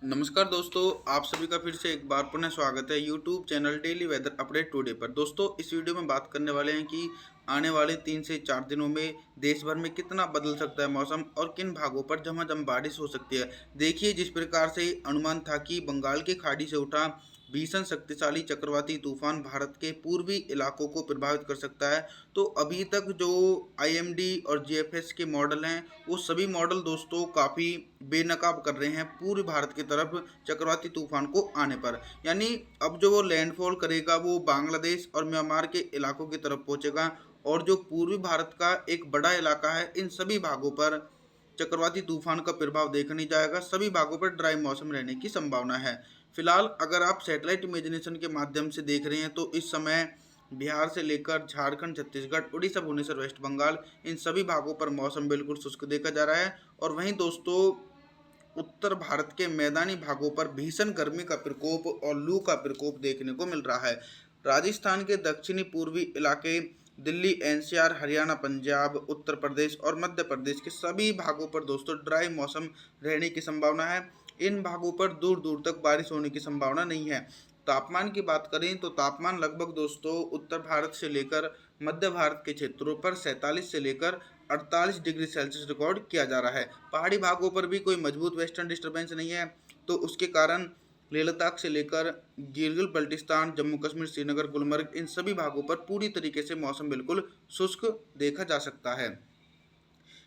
नमस्कार दोस्तों, आप सभी का फिर से एक बार पुनः स्वागत है YouTube channel daily weather update today पर। दोस्तों, इस वीडियो में बात करने वाले हैं कि आने वाले 3 से 4 दिनों में देश भर में कितना बदल सकता है मौसम और किन भागों पर झमाझम बारिश हो सकती है। देखिए, जिस प्रकार से अनुमान था कि बंगाल की खाड़ी से उठा भीषण शक्तिशाली चक्रवाती तूफान भारत के पूर्वी इलाकों को प्रभावित कर सकता है, तो अभी तक जो आईएमडी और जीएफएस के मॉडल हैं, वो सभी मॉडल दोस्तों काफ़ी बेनकाब कर रहे हैं पूर्वी भारत की तरफ चक्रवाती तूफान को आने पर। यानी अब जो वो लैंडफॉल करेगा वो बांग्लादेश और म्यांमार के इलाकों की तरफ पहुंचेगा, और जो पूर्वी भारत का एक बड़ा इलाका है, इन सभी भागों पर चक्रवाती तूफान का प्रभाव देखा नहीं जाएगा। सभी भागों पर ड्राई मौसम रहने की संभावना है। फिलहाल अगर आप सैटेलाइट इमेजिनेशन के माध्यम से देख रहे हैं तो इस समय बिहार से लेकर झारखंड, छत्तीसगढ़, उड़ीसा, भुवनेश्वर, वेस्ट बंगाल, इन सभी भागों पर मौसम बिल्कुल शुष्क देखा जा रहा है। और वहीं दोस्तों, उत्तर भारत के मैदानी भागों पर भीषण गर्मी का प्रकोप और लू का प्रकोप देखने को मिल रहा है। राजस्थान के दक्षिणी पूर्वी इलाके, दिल्ली, एनसीआर, हरियाणा, पंजाब, उत्तर प्रदेश और मध्य प्रदेश के सभी भागों पर दोस्तों ड्राई मौसम रहने की संभावना है। इन भागों पर दूर दूर तक बारिश होने की संभावना नहीं है। तापमान की बात करें तो तापमान लगभग दोस्तों उत्तर भारत से लेकर मध्य भारत के क्षेत्रों पर 47 से लेकर 48 डिग्री सेल्सियस रिकॉर्ड किया जा रहा है। पहाड़ी भागों पर भी कोई मजबूत वेस्टर्न डिस्टर्बेंस नहीं है, तो उसके कारण लेह लद्दाख से लेकर गिलगित बल्टिस्तान, जम्मू कश्मीर, श्रीनगर, गुलमर्ग, इन सभी भागों पर पूरी तरीके से मौसम बिल्कुल शुष्क देखा जा सकता है।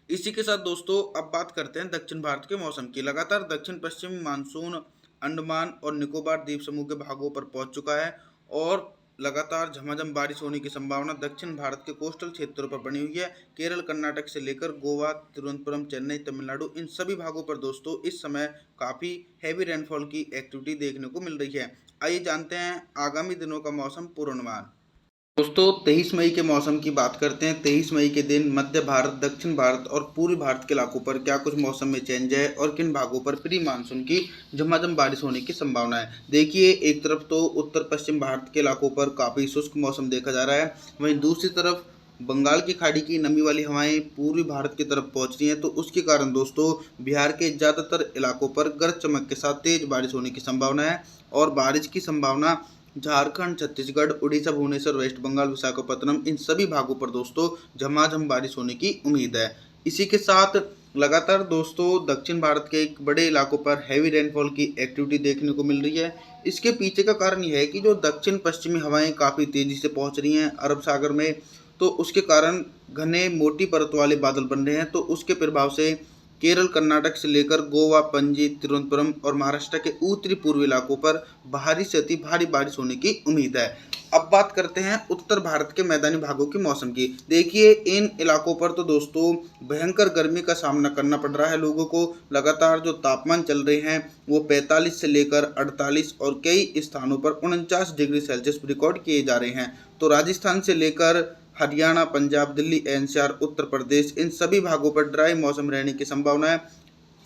इसी के साथ दोस्तों अब बात करते हैं दक्षिण भारत के मौसम की। लगातार दक्षिण पश्चिमी मानसून अंडमान और निकोबार द्वीप समूह के भागों पर पहुंच चुका है, और लगातार झमाझम बारिश होने की संभावना दक्षिण भारत के कोस्टल क्षेत्रों पर बनी हुई है। केरल, कर्नाटक से लेकर गोवा, तिरुवनंतपुरम, चेन्नई, तमिलनाडु, इन सभी भागों पर दोस्तों इस समय काफ़ी हैवी रेनफॉल की एक्टिविटी देखने को मिल रही है। आइए जानते हैं आगामी दिनों का मौसम पूर्वानुमान। दोस्तों, 23 मई के मौसम की बात करते हैं। 23 मई के दिन मध्य भारत, दक्षिण भारत और पूर्वी भारत के इलाकों पर क्या कुछ मौसम में चेंज है और किन भागों पर प्री मानसून की झमाझम बारिश होने की संभावना है। देखिए, एक तरफ तो उत्तर पश्चिम भारत के इलाकों पर काफ़ी शुष्क मौसम देखा जा रहा है, वहीं दूसरी तरफ बंगाल की खाड़ी की नमी वाली हवाएं पूर्वी भारत की तरफ पहुंच रही हैं, तो उसके कारण दोस्तों बिहार के ज़्यादातर इलाकों पर गरज चमक के साथ तेज बारिश होने की संभावना है। और बारिश की संभावना झारखंड, छत्तीसगढ़, उड़ीसा, भुवनेश्वर, वेस्ट बंगाल, विशाखापत्तनम, इन सभी भागों पर दोस्तों झमाझम बारिश होने की उम्मीद है। इसी के साथ लगातार दोस्तों दक्षिण भारत के एक बड़े इलाकों पर हैवी रेनफॉल की एक्टिविटी देखने को मिल रही है। इसके पीछे का कारण यह है कि जो दक्षिण पश्चिमी हवाएं काफ़ी तेज़ी से पहुंच रही हैं अरब सागर में, तो उसके कारण घने मोटी परत वाले बादल बन रहे हैं, तो उसके प्रभाव से केरल, कर्नाटक से लेकर गोवा, पणजी, तिरुवनंतपुरम और महाराष्ट्र के उत्तरी पूर्वी इलाकों पर भारी से अति भारी बारिश होने की उम्मीद है। अब बात करते हैं उत्तर भारत के मैदानी भागों के मौसम की। देखिए, इन इलाकों पर तो दोस्तों भयंकर गर्मी का सामना करना पड़ रहा है लोगों को। लगातार जो तापमान चल रहे हैं वो 45 से लेकर 48 और कई स्थानों पर 49 डिग्री सेल्सियस रिकॉर्ड किए जा रहे हैं। तो राजस्थान से लेकर हरियाणा, पंजाब, दिल्ली, एनसीआर, उत्तर प्रदेश, इन सभी भागों पर ड्राई मौसम रहने की संभावना है।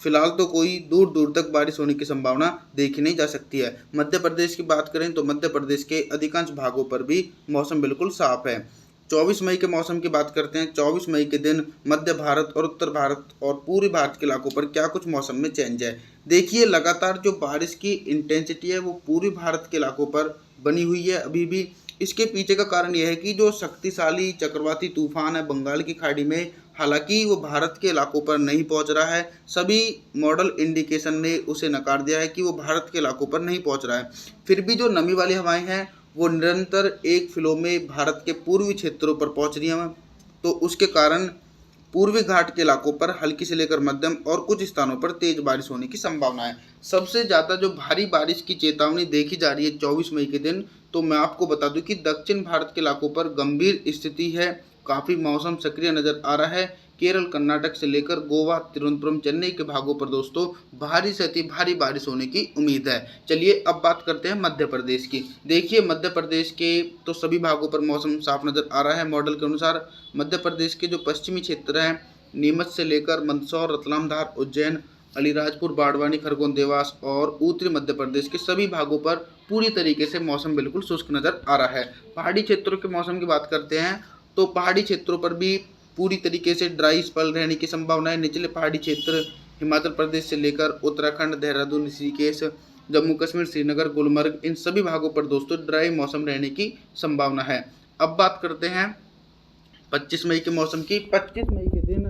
फिलहाल तो कोई दूर दूर तक बारिश होने की संभावना देखी नहीं जा सकती है। मध्य प्रदेश की बात करें तो मध्य प्रदेश के अधिकांश भागों पर भी मौसम बिल्कुल साफ है। 24 मई के मौसम की बात करते हैं। 24 मई के दिन मध्य भारत और उत्तर भारत और पूर्वी भारत के इलाकों पर क्या कुछ मौसम में चेंज है। देखिए, लगातार जो बारिश की इंटेंसिटी है वो पूर्वी भारत के इलाकों पर बनी हुई है अभी भी। इसके पीछे का कारण यह है कि जो शक्तिशाली चक्रवाती तूफान है बंगाल की खाड़ी में, हालांकि वो भारत के इलाकों पर नहीं पहुंच रहा है। सभी मॉडल इंडिकेशन ने उसे नकार दिया है कि वो भारत के इलाकों पर नहीं पहुंच रहा है। फिर भी जो नमी वाली हवाएं हैं वो निरंतर एक फ्लो में भारत के पूर्वी क्षेत्रों पर पहुंच रही हैं, तो उसके कारण पूर्वी घाट के इलाकों पर हल्की से लेकर मध्यम और कुछ स्थानों पर तेज बारिश होने की संभावना है। सबसे ज़्यादा जो भारी बारिश की चेतावनी देखी जा रही है 24 मई के दिन, तो मैं आपको बता दूं कि दक्षिण भारत के इलाकों पर गंभीर स्थिति है। काफ़ी मौसम सक्रिय नज़र आ रहा है। केरल, कर्नाटक से लेकर गोवा, तिरुवनंतपुरम, चेन्नई के भागों पर दोस्तों भारी से अति भारी बारिश होने की उम्मीद है। चलिए अब बात करते हैं मध्य प्रदेश की। देखिए, मध्य प्रदेश के तो सभी भागों पर मौसम साफ नज़र आ रहा है। मॉडल के अनुसार मध्य प्रदेश के जो पश्चिमी क्षेत्र हैं, नीमच से लेकर मंदसौर, रतलाम, धार, उज्जैन, अलीराजपुर, बाड़वानी, खरगोन, देवास और उत्तरी मध्य प्रदेश के सभी भागों पर पूरी तरीके से मौसम बिल्कुल शुष्क नज़र आ रहा है। पहाड़ी क्षेत्रों के मौसम की बात करते हैं तो पहाड़ी क्षेत्रों पर भी पूरी तरीके से ड्राई स्पेल रहने की संभावना है। निचले पहाड़ी क्षेत्र हिमाचल प्रदेश से लेकर उत्तराखंड, देहरादून, ऋषिकेश, जम्मू कश्मीर, श्रीनगर, गुलमर्ग, इन सभी भागों पर दोस्तों ड्राई मौसम रहने की संभावना है। अब बात करते हैं 25 मई के मौसम की। 25 मई के दिन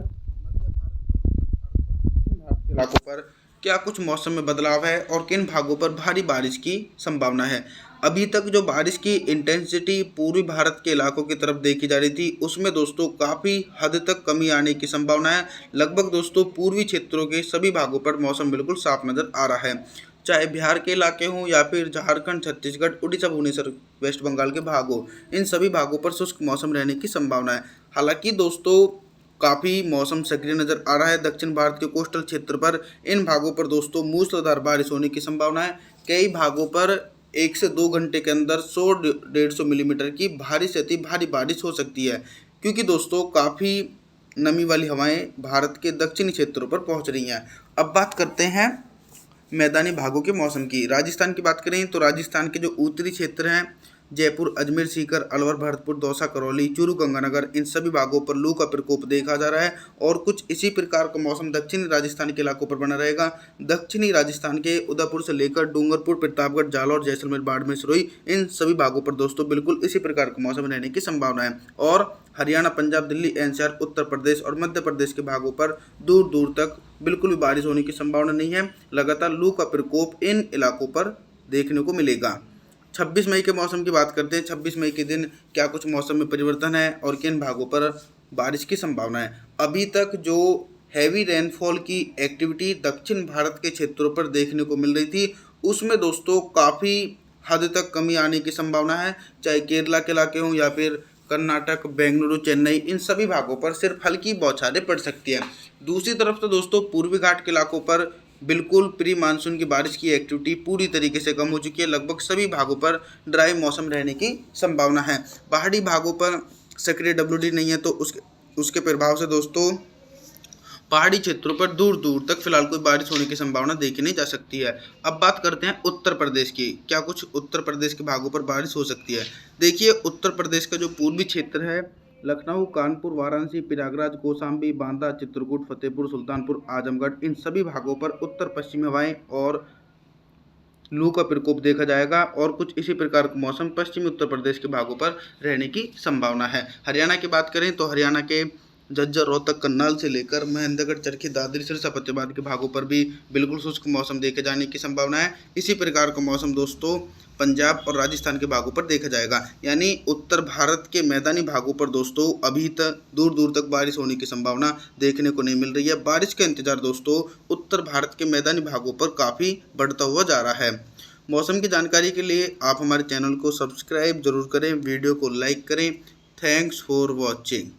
भारत के इलाकों पर क्या कुछ मौसम में बदलाव है और किन भागों पर भारी बारिश की संभावना है। अभी तक जो बारिश की इंटेंसिटी पूर्वी भारत के इलाकों की तरफ देखी जा रही थी, उसमें दोस्तों काफ़ी हद तक कमी आने की संभावना है। लगभग दोस्तों पूर्वी क्षेत्रों के सभी भागों पर मौसम बिल्कुल साफ नज़र आ रहा है, चाहे बिहार के इलाके हों या फिर झारखंड, छत्तीसगढ़, उड़ीसा, भुवनेश्वर, वेस्ट बंगाल के भाग हो, इन सभी भागों पर शुष्क मौसम रहने की संभावना है। हालांकि दोस्तों काफ़ी मौसम सक्रिय नज़र आ रहा है दक्षिण भारत के कोस्टल क्षेत्र पर। इन भागों पर दोस्तों मूसलाधार बारिश होने की संभावना है। कई भागों पर 1 से 2 घंटे के अंदर 100-150 मिलीमीटर की भारी से अति भारी बारिश हो सकती है, क्योंकि दोस्तों काफ़ी नमी वाली हवाएं भारत के दक्षिणी क्षेत्रों पर पहुंच रही हैं। अब बात करते हैं मैदानी भागों के मौसम की। राजस्थान की बात करें तो राजस्थान के जो उत्तरी क्षेत्र हैं, जयपुर, अजमेर, सीकर, अलवर, भरतपुर, दौसा, करौली, चूरू, गंगानगर, इन सभी भागों पर लू का प्रकोप देखा जा रहा है और कुछ इसी प्रकार का मौसम दक्षिणी राजस्थान के इलाकों पर बना रहेगा। दक्षिणी राजस्थान के उदयपुर से लेकर डूंगरपुर, प्रतापगढ़, जालौर, जैसलमेर, बाड़मेर, सिरोही, इन सभी भागों पर दोस्तों बिल्कुल इसी प्रकार का मौसम रहने की संभावना है। और हरियाणा, पंजाब, दिल्ली, एनसीआर, उत्तर प्रदेश और मध्य प्रदेश के भागों पर दूर दूर तक बिल्कुल भी बारिश होने की संभावना नहीं है। लगातार लू का प्रकोप इन इलाकों पर देखने को मिलेगा। 26 मई के मौसम की बात करते हैं। 26 मई के दिन क्या कुछ मौसम में परिवर्तन है और किन भागों पर बारिश की संभावना है। अभी तक जो हैवी रेनफॉल की एक्टिविटी दक्षिण भारत के क्षेत्रों पर देखने को मिल रही थी, उसमें दोस्तों काफ़ी हद तक कमी आने की संभावना है, चाहे केरला के इलाके हों या फिर कर्नाटक, बेंगलुरु, चेन्नई, इन सभी भागों पर सिर्फ हल्की बौछारें पड़ सकती हैं। दूसरी तरफ तो दोस्तों पूर्वी घाट के इलाकों पर बिल्कुल प्री मानसून की बारिश की एक्टिविटी पूरी तरीके से कम हो चुकी है। लगभग सभी भागों पर ड्राई मौसम रहने की संभावना है। पहाड़ी भागों पर सक्रिय डब्ल्यूडी नहीं है, तो उसके प्रभाव से दोस्तों पहाड़ी क्षेत्रों पर दूर दूर तक फिलहाल कोई बारिश होने की संभावना देखी नहीं जा सकती है। अब बात करते हैं उत्तर प्रदेश की। क्या कुछ उत्तर प्रदेश के भागों पर बारिश हो सकती है। देखिए, उत्तर प्रदेश का जो पूर्वी क्षेत्र है, लखनऊ, कानपुर, वाराणसी, प्रयागराज, कौशाम्बी, बांदा, चित्रकूट, फतेहपुर, सुल्तानपुर, आजमगढ़, इन सभी भागों पर उत्तर पश्चिमी हवाएं और लू का प्रकोप देखा जाएगा और कुछ इसी प्रकार का मौसम पश्चिमी उत्तर प्रदेश के भागों पर रहने की संभावना है। हरियाणा की बात करें तो हरियाणा के झज्जर, रोहतक, करनाल से लेकर महेंद्रगढ़, चरखी, दादरी, सिरसा, फतेहाबाद के भागों पर भी बिल्कुल शुष्क मौसम देखे जाने की संभावना है। इसी प्रकार का मौसम दोस्तों पंजाब और राजस्थान के भागों पर देखा जाएगा। यानी उत्तर भारत के मैदानी भागों पर दोस्तों अभी तक दूर दूर तक बारिश होने की संभावना देखने को नहीं मिल रही है। बारिश का इंतजार दोस्तों उत्तर भारत के मैदानी भागों पर काफ़ी बढ़ता हुआ जा रहा है। मौसम की जानकारी के लिए आप हमारे चैनल को सब्सक्राइब जरूर करें, वीडियो को लाइक करें। Thanks for watching.